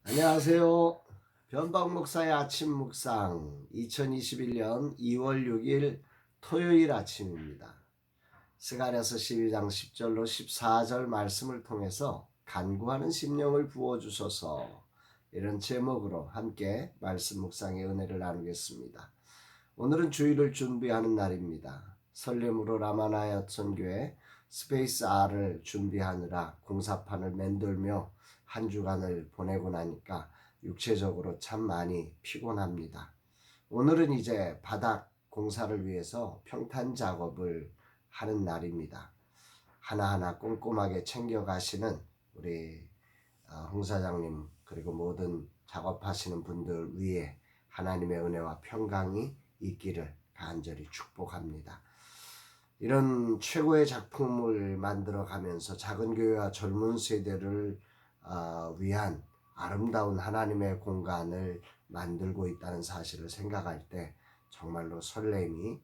안녕하세요. 변박 목사의 아침 묵상 2021년 2월 6일 토요일 아침입니다. 스가랴서 12장 10절로 14절 말씀을 통해서 간구하는 심령을 부어주소서, 이런 제목으로 함께 말씀 묵상의 은혜를 나누겠습니다. 오늘은 주일을 준비하는 날입니다. 설렘으로 라마나야 선교회 스페이스 R을 준비하느라 공사판을 맴돌며 한 주간을 보내고 나니까 육체적으로 참 많이 피곤합니다. 오늘은 이제 바닥 공사를 위해서 평탄 작업을 하는 날입니다. 하나하나 꼼꼼하게 챙겨가시는 우리 홍 사장님, 그리고 모든 작업하시는 분들 위에 하나님의 은혜와 평강이 있기를 간절히 축복합니다. 이런 최고의 작품을 만들어가면서 작은 교회와 젊은 세대를 위한 아름다운 하나님의 공간을 만들고 있다는 사실을 생각할 때 정말로 설렘이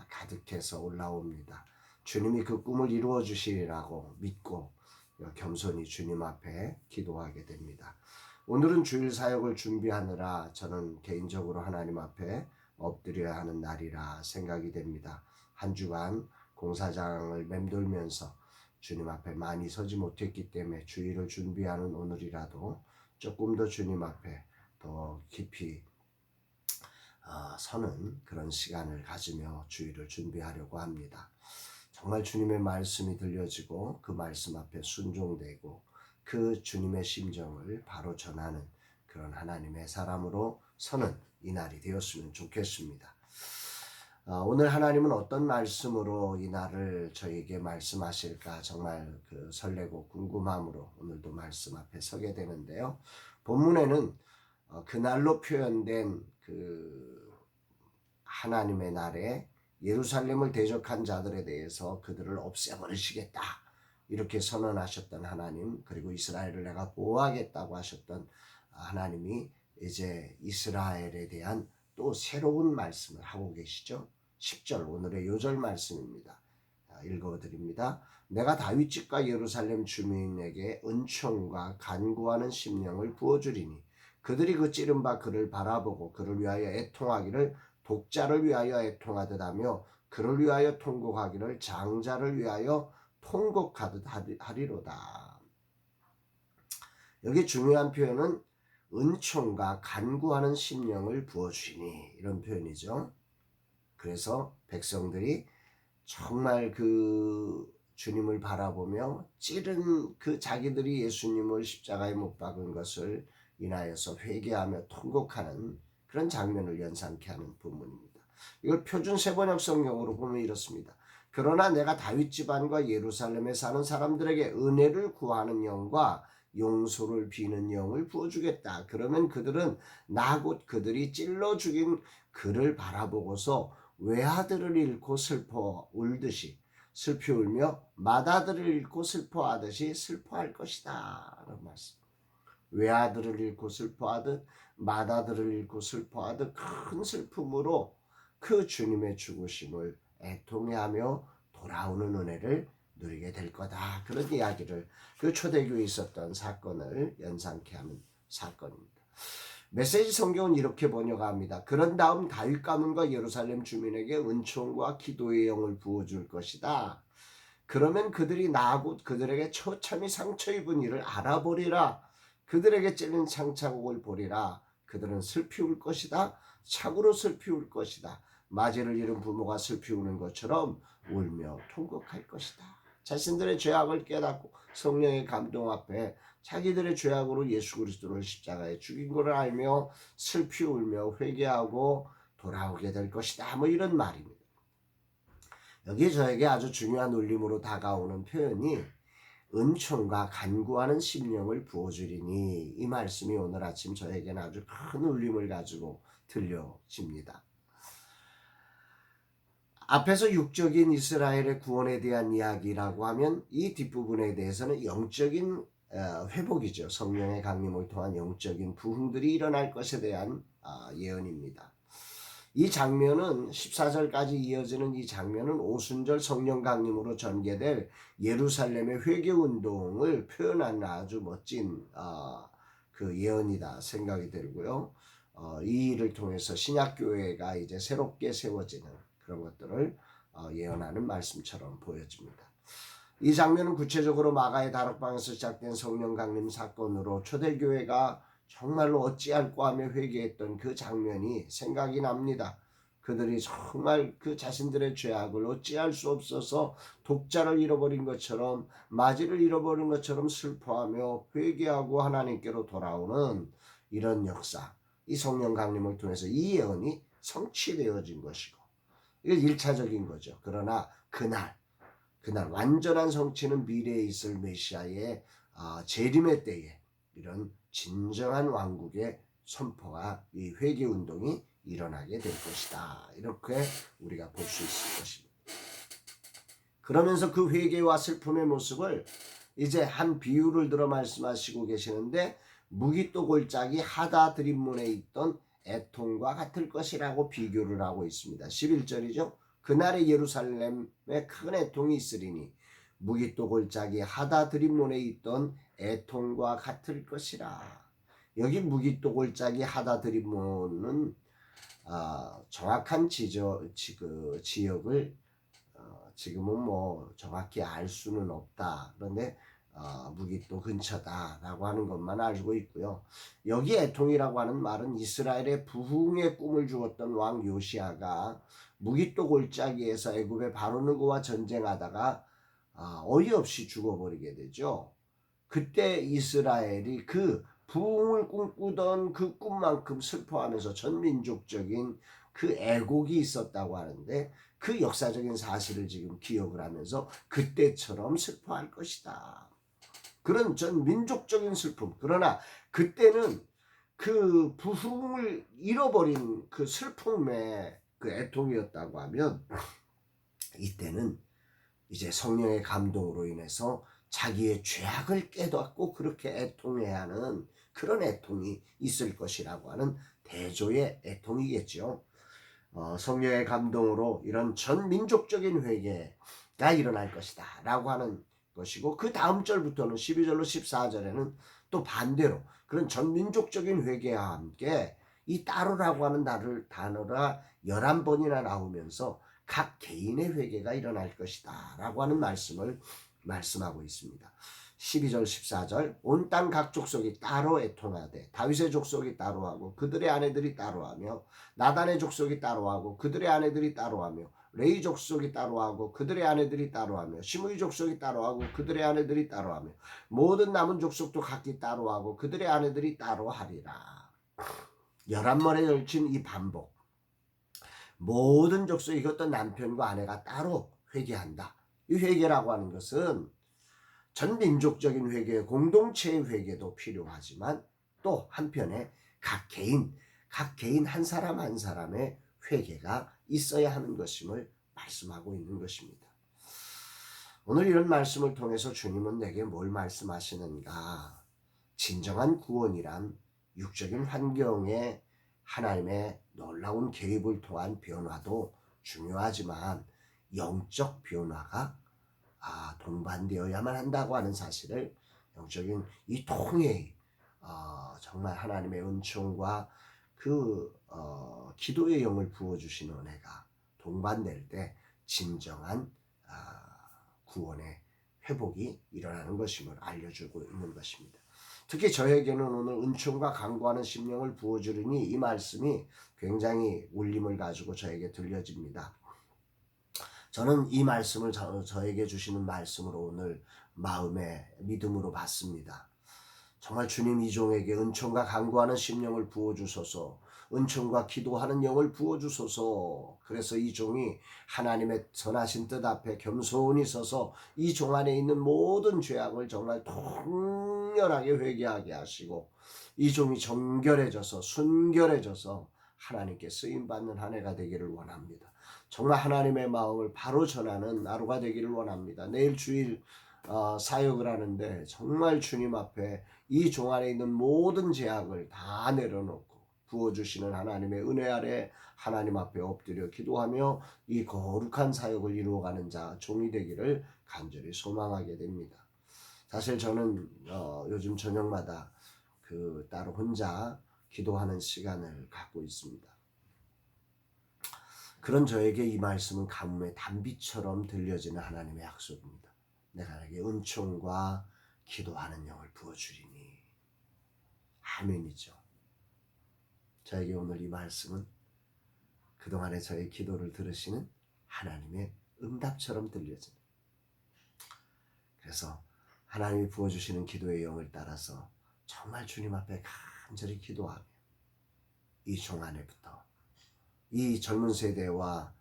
가득해서 올라옵니다. 주님이 그 꿈을 이루어 주시리라고 믿고 겸손히 주님 앞에 기도하게 됩니다. 오늘은 주일 사역을 준비하느라 저는 개인적으로 하나님 앞에 엎드려야 하는 날이라 생각이 됩니다. 한 주간 공사장을 맴돌면서 주님 앞에 많이 서지 못했기 때문에 주일을 준비하는 오늘이라도 조금 더 주님 앞에 더 깊이 서는 그런 시간을 가지며 주일을 준비하려고 합니다. 정말 주님의 말씀이 들려지고 그 말씀 앞에 순종되고 그 주님의 심정을 바로 전하는 그런 하나님의 사람으로 서는 이 날이 되었으면 좋겠습니다. 오늘 하나님은 어떤 말씀으로 이 날을 저에게 말씀하실까 정말 설레고 궁금함으로 오늘도 말씀 앞에 서게 되는데요. 본문에는 그날로 표현된 그 하나님의 날에 예루살렘을 대적한 자들에 대해서 그들을 없애버리시겠다 이렇게 선언하셨던 하나님, 그리고 이스라엘을 내가 보호하겠다고 하셨던 하나님이 이제 이스라엘에 대한 또 새로운 말씀을 하고 계시죠. 10절 오늘의 요절 말씀입니다. 읽어드립니다. 내가 다윗 집과 예루살렘 주민에게 은총과 간구하는 심령을 부어주리니 그들이 그 찌른 바 그를 바라보고 그를 위하여 애통하기를 독자를 위하여 애통하듯 하며 그를 위하여 통곡하기를 장자를 위하여 통곡하듯 하리로다. 여기 중요한 표현은 은총과 간구하는 심령을 부어주시니, 이런 표현이죠. 그래서 백성들이 정말 그 주님을 바라보며 찌른 그 자기들이 예수님을 십자가에 못 박은 것을 인하여서 회개하며 통곡하는 그런 장면을 연상케 하는 부분입니다. 이걸 표준 세번역 성경으로 보면 이렇습니다. 그러나 내가 다윗 집안과 예루살렘에 사는 사람들에게 은혜를 구하는 영과 용서를 비는 영을 부어주겠다. 그러면 그들은 나 곧 그들이 찔러 죽인 그를 바라보고서 외아들을 잃고 슬퍼 울듯이 슬피 울며 맏아들을 잃고 슬퍼하듯이 슬퍼할 것이다 라는 말씀. 외아들을 잃고 슬퍼하듯 맏아들을 잃고 슬퍼하듯 큰 슬픔으로 그 주님의 죽으심을 애통해하며 돌아오는 은혜를 누리게 될 거다. 그런 이야기를, 그 초대교회에 있었던 사건을 연상케 하는 사건입니다. 메시지 성경은 이렇게 번역합니다. 그런 다음 다윗 가문과 예루살렘 주민에게 은총과 기도의 영을 부어줄 것이다. 그러면 그들이 나 곧 그들에게 처참히 상처 입은 일을 알아보리라. 그들에게 찔린 상처곡을 보리라. 그들은 슬피 울 것이다. 참으로 슬피 울 것이다. 맞이를 잃은 부모가 슬피 우는 것처럼 울며 통곡할 것이다. 자신들의 죄악을 깨닫고 성령의 감동 앞에 자기들의 죄악으로 예수 그리스도를 십자가에 죽인 것을 알며 슬피 울며 회개하고 돌아오게 될 것이다. 뭐 이런 말입니다. 여기 저에게 아주 중요한 울림으로 다가오는 표현이 은총과 간구하는 심령을 부어주리니, 이 말씀이 오늘 아침 저에게는 아주 큰 울림을 가지고 들려집니다. 앞에서 육적인 이스라엘의 구원에 대한 이야기라고 하면 이 뒷부분에 대해서는 영적인 회복이죠. 성령의 강림을 통한 영적인 부흥들이 일어날 것에 대한 예언입니다. 이 장면은 14절까지 이어지는 이 장면은 오순절 성령 강림으로 전개될 예루살렘의 회개운동을 표현하는 아주 멋진 그 예언이다 생각이 들고요. 이 일을 통해서 신약교회가 이제 새롭게 세워지는 그런 것들을 예언하는 말씀처럼 보여집니다. 이 장면은 구체적으로 마가의 다락방에서 시작된 성령 강림 사건으로 초대교회가 정말로 어찌할꼬 하며 회개했던 그 장면이 생각이 납니다. 그들이 정말 그 자신들의 죄악을 어찌할 수 없어서 독자를 잃어버린 것처럼, 마지를 잃어버린 것처럼 슬퍼하며 회개하고 하나님께로 돌아오는 이런 역사, 이 성령 강림을 통해서 이 예언이 성취되어진 것이고, 이게 1차적인 거죠. 그러나 그날 완전한 성취는 미래에 있을 메시아의 재림의 때에 이런 진정한 왕국의 선포가, 이 회개운동이 일어나게 될 것이다. 이렇게 우리가 볼 수 있을 것입니다. 그러면서 그 회개와 슬픔의 모습을 이제 한 비유를 들어 말씀하시고 계시는데, 무기또 골짜기 하다 드림문에 있던 애통과 같을 것이라고 비교를 하고 있습니다. 11절이죠. 그날의 예루살렘에 큰 애통이 있으리니 무기또 골짜기 하다 드림문에 있던 애통과 같을 것이라. 여기 무기또 골짜기 하다 드림문은 정확한 지역을 지금은 뭐 정확히 알 수는 없다. 그런데 무기또 근처다라고 하는 것만 알고 있고요. 여기 애통이라고 하는 말은 이스라엘의 부흥의 꿈을 주었던 왕 요시아가 무기또 골짜기에서 애굽의 바로느고와 전쟁하다가 어이없이 죽어버리게 되죠. 그때 이스라엘이 그 부흥을 꿈꾸던 그 꿈만큼 슬퍼하면서 전민족적인 그 애곡이 있었다고 하는데, 그 역사적인 사실을 지금 기억을 하면서 그때처럼 슬퍼할 것이다. 그런 전 민족적인 슬픔. 그러나 그때는 그 부흥을 잃어버린 그 슬픔의 그 애통이었다고 하면, 이때는 이제 성령의 감동으로 인해서 자기의 죄악을 깨닫고 그렇게 애통해야 하는 그런 애통이 있을 것이라고 하는 대조의 애통이겠죠. 성령의 감동으로 이런 전 민족적인 회개가 일어날 것이다 라고 하는 것이고, 그 다음 절부터는 12절로 14절에는 또 반대로 그런 전 민족적인 회개와 함께 이 따르라고 하는 단어가 11번이나 나오면서 각 개인의 회개가 일어날 것이다 라고 하는 말씀을 말씀하고 있습니다. 12절 14절 온 땅 각 족속이 따로 애통하되 다윗의 족속이 따로 하고 그들의 아내들이 따로 하며 나단의 족속이 따로 하고 그들의 아내들이 따로 하며 레위 족속이 따로 하고 그들의 아내들이 따로 하며 시므이 족속이 따로 하고 그들의 아내들이 따로 하며 모든 남은 족속도 각기 따로 하고 그들의 아내들이 따로 하리라. 11번에 걸친 이 반복, 모든 족속이 어떤 남편과 아내가 따로 회개한다. 이 회개라고 하는 것은 전 민족적인 회개, 공동체의 회개도 필요하지만 또 한편에 각 개인 한 사람 한 사람의 회개가 있어야 하는 것임을 말씀하고 있는 것입니다. 오늘 이런 말씀을 통해서 주님은 내게 뭘 말씀하시는가? 진정한 구원이란 육적인 환경에 하나님의 놀라운 개입을 통한 변화도 중요하지만 영적 변화가 동반되어야만 한다고 하는 사실을, 영적인 이 통에 정말 하나님의 은총과 그 기도의 영을 부어주시는 은혜가 동반될 때 진정한 구원의 회복이 일어나는 것임을 알려주고 있는 것입니다. 특히 저에게는 오늘 은총과 간구하는 심령을 부어주리니 이 말씀이 굉장히 울림을 가지고 저에게 들려집니다. 저는 이 말씀을 저에게 주시는 말씀으로 오늘 마음의 믿음으로 받습니다. 정말 주님 이 종에게 은총과 간구하는 심령을 부어주소서, 은총과 기도하는 영을 부어주소서. 그래서 이 종이 하나님의 선하신 뜻 앞에 겸손히 서서 이 종 안에 있는 모든 죄악을 정말 통렬하게 회개하게 하시고, 이 종이 정결해져서 순결해져서 하나님께 쓰임받는 한 해가 되기를 원합니다. 정말 하나님의 마음을 바로 전하는 하루가 되기를 원합니다. 내일 주일 사역을 하는데 정말 주님 앞에 이 종 안에 있는 모든 죄악을 다 내려놓고 부어주시는 하나님의 은혜 아래 하나님 앞에 엎드려 기도하며 이 거룩한 사역을 이루어가는 종이 되기를 간절히 소망하게 됩니다. 사실 저는 요즘 저녁마다 따로 혼자 기도하는 시간을 갖고 있습니다. 그런 저에게 이 말씀은 가뭄의 단비처럼 들려지는 하나님의 약속입니다. 내가 내게 은총과 기도하는 영을 부어주리니. 아멘이죠. 저에게 오늘 이 말씀은 그동안에 저의 기도를 들으시는 하나님의 응답처럼 들려집니다. 그래서 하나님이 부어주시는 기도의 영을 따라서 정말 주님 앞에 간절히 기도하며 이 종 안에부터 이 젊은 세대와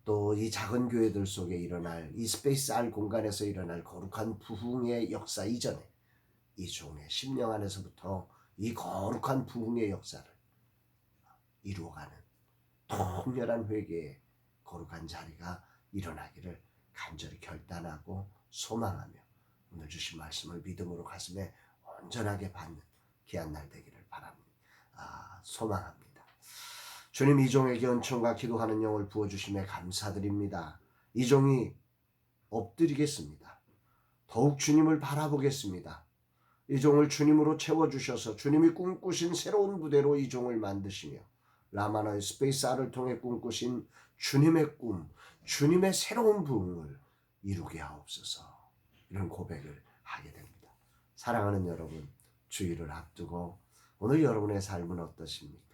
또 이 작은 교회들 속에 일어날 이 스페이스 R 공간에서 일어날 거룩한 부흥의 역사 이전에 이 종의 심령 안에서부터 이 거룩한 부흥의 역사를 이루어가는 통렬한 회개의 거룩한 자리가 일어나기를 간절히 결단하고 소망하며 오늘 주신 말씀을 믿음으로 가슴에 온전하게 받는 귀한 날 되기를 바랍니다. 소망합니다. 주님, 이 종에게 은총과 기도하는 영을 부어주심에 감사드립니다. 이 종이 엎드리겠습니다. 더욱 주님을 바라보겠습니다. 이 종을 주님으로 채워주셔서 주님이 꿈꾸신 새로운 부대로 이 종을 만드시며 라마나의 스페이스 R을 통해 꿈꾸신 주님의 꿈, 주님의 새로운 부흥을 이루게 하옵소서. 이런 고백을 하게 됩니다. 사랑하는 여러분, 주일을 앞두고 오늘 여러분의 삶은 어떠십니까?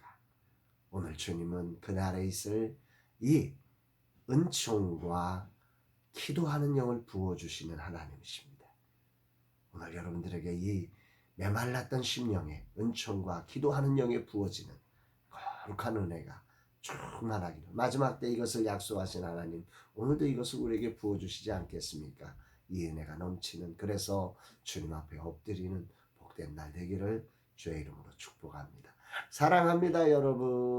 오늘 주님은 그날에 있을 이 은총과 기도하는 영을 부어주시는 하나님이십니다. 오늘 여러분들에게 이 메말랐던 심령에 은총과 기도하는 영에 부어지는 거룩한 은혜가 충만하기를, 마지막 때 이것을 약속하신 하나님, 오늘도 이것을 우리에게 부어주시지 않겠습니까? 이 은혜가 넘치는, 그래서 주님 앞에 엎드리는 복된 날 되기를 주의 이름으로 축복합니다. 사랑합니다, 여러분.